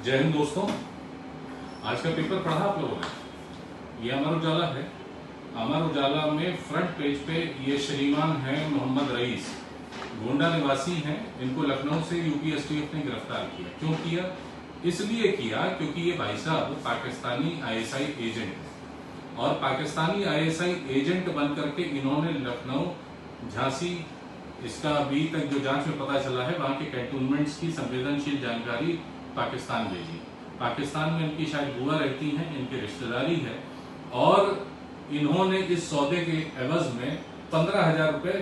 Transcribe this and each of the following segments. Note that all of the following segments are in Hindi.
जय हिंद दोस्तों। आज का पेपर पढ़ा आप लोगों ने? ये अमर उजाला है। अमर उजाला में फ्रंट पेज पे ये श्रीमान हैं मोहम्मद रईस, गोंडा निवासी हैं। इनको लखनऊ से यूपीएसटीएफ ने गिरफ्तार किया। क्यों किया? इसलिए किया क्योंकि ये भाई साहब पाकिस्तानी आईएसआई एजेंट हैं और पाकिस्तानी आईएसआई एजेंट बन करके इन्होंने लखनऊ, झांसी, इसका अभी तक जो जांच में पता चला है वहां के कैंटोनमेंट्स की संवेदनशील जानकारी पाकिस्तान भेजी। पाकिस्तान में इनकी शायद बुआ रहती हैं, इनकी रिश्तेदारी है और इन्होंने इस सौदे के एवज में 15,000 रुपए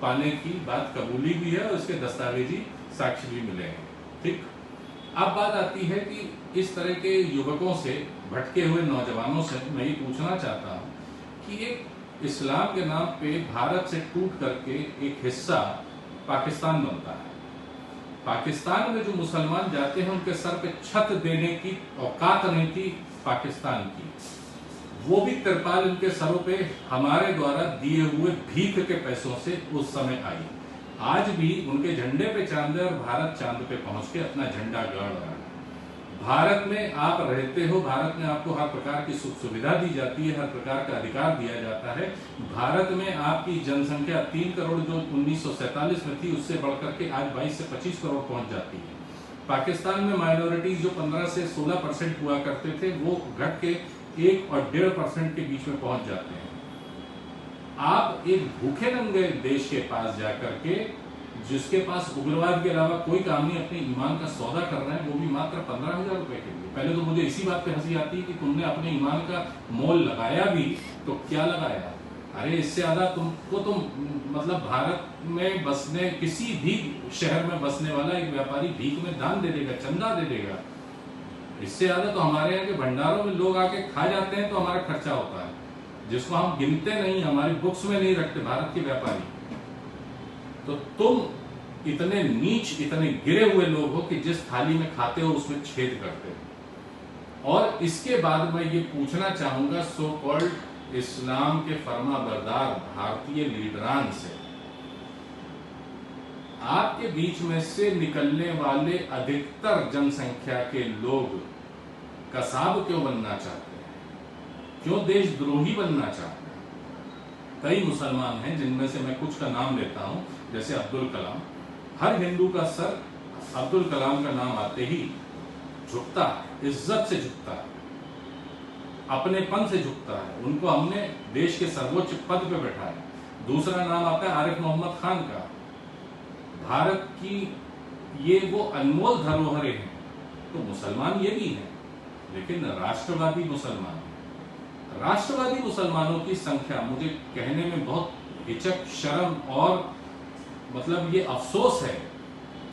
पाने की बात कबूली भी है और इसके दस्तावेजी साक्ष्य भी मिले हैं। ठीक, अब बात आती है कि इस तरह के युवकों से, भटके हुए नौजवानों से मैं ये पूछना चाहता हूं कि एक इस्लाम के नाम पे भारत से टूट करके एक हिस्सा पाकिस्तान बनता है। पाकिस्तान में जो मुसलमान जाते हैं उनके सर पे छत देने की औकात नहीं थी पाकिस्तान की, वो भी तिरपाल उनके सरों पे हमारे द्वारा दिए हुए भीख के पैसों से उस समय आई। आज भी उनके झंडे पे चांद है और भारत चांद पे पहुंच के अपना झंडा गाड़ रहा है। भारत में आप रहते हो, भारत में आपको हर प्रकार की सुख सुविधा दी जाती है, हर प्रकार का अधिकार दिया जाता है। भारत में आपकी जनसंख्या 3 करोड़ जो 1947 में थी उससे बढ़कर के आज 22 से 25 करोड़ पहुंच जाती है। पाकिस्तान में माइनॉरिटीज जो 15 से 16% हुआ करते थे वो घट के 1 और 1.5% के बीच में पहुंच जाते हैं। आप एक भूखे नंगे देश के पास जाकर के, जिसके पास उग्रवाद के अलावा कोई काम नहीं, अपने ईमान का सौदा कर रहे हैं, वो भी मात्र 15,000 रुपए के लिए। पहले तो मुझे इसी बात पे हंसी आती है कि तुमने अपने ईमान का मोल लगाया भी तो क्या लगाया? अरे इससे ज्यादा तुम मतलब भारत में बसने, किसी भी शहर में बसने वाला एक व्यापारी भीख में दान दे देगा, चंदा दे देगा। इससे ज्यादा तो हमारे यहाँ के भंडारों में लोग आके खा जाते हैं तो हमारा खर्चा होता है, जिसको हम गिनते नहीं, हमारी बुक्स में नहीं रखते भारत के व्यापारी। तो तुम इतने नीच, इतने गिरे हुए लोग हो कि जिस थाली में खाते हो उसमें छेद करते हो। और इसके बाद मैं ये पूछना चाहूंगा सो कॉल्ड इस्लाम के फर्माबरदार भारतीय लीडरान से, आपके बीच में से निकलने वाले अधिकतर जनसंख्या के लोग कसाब क्यों बनना चाहते हैं? क्यों देशद्रोही बनना चाहते हैं? कई मुसलमान हैं जिनमें से मैं कुछ का नाम लेता हूं, जैसे अब्दुल कलाम। हर हिंदू का सर अब्दुल कलाम का नाम आते ही झुकता है, इज्जत से झुकता है, अपनेपन से झुकता है। उनको हमने देश के सर्वोच्च पद पे बैठाया। दूसरा नाम आता है आरिफ मोहम्मद खान का। भारत की ये वो अनमोल धरोहरें हैं। तो मुसलमान ये भी हैं, लेकिन राष्ट्रवादी मुसलमान, राष्ट्रवादी मुसलमानों की संख्या, मुझे कहने में बहुत हिचक, शर्म और मतलब ये अफसोस है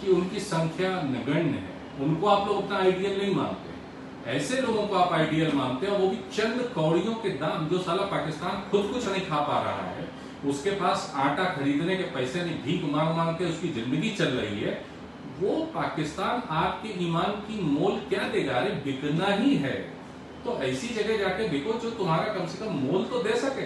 कि उनकी संख्या नगण्य है। उनको आप लोग अपना आइडियल नहीं मानते। ऐसे लोगों को आप आइडियल मानते हैं, वो भी चंद कौड़ियों के दाम, जो साला पाकिस्तान खुद कुछ नहीं खा पा रहा है, उसके पास आटा खरीदने के पैसे नहीं, भीख मांग मांग के उसकी जिंदगी चल रही है। वो पाकिस्तान आपके ईमान की मोल क्या देगा? अरे बिकना ही है तो ऐसी जगह जाके बिको जो तुम्हारा कम से कम मोल तो दे सके।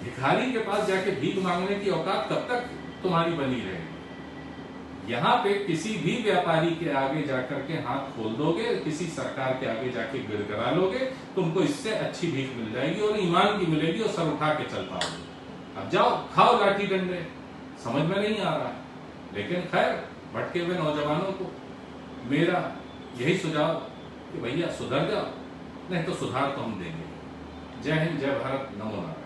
भिखारी के पास जाके भीख मांगने की औकात कब तक तुम्हारी बनी रहेगी? यहाँ पे किसी भी व्यापारी के आगे जाकर के हाथ खोल दोगे, किसी सरकार के आगे जाके गिड़गिड़ा लोगे, तुमको इससे अच्छी भीख मिल जाएगी और ईमान की मिलेगी और सर उठा के चल पाओगे। अब जाओ खाओ लाठी डंडे। समझ में नहीं आ रहा है, लेकिन खैर भटके हुए नौजवानों को मेरा यही सुझाव कि भैया सुधर जाओ, नहीं तो सुधार तो हम देंगे। जय हिंद, जय भारत, नमो नारायण।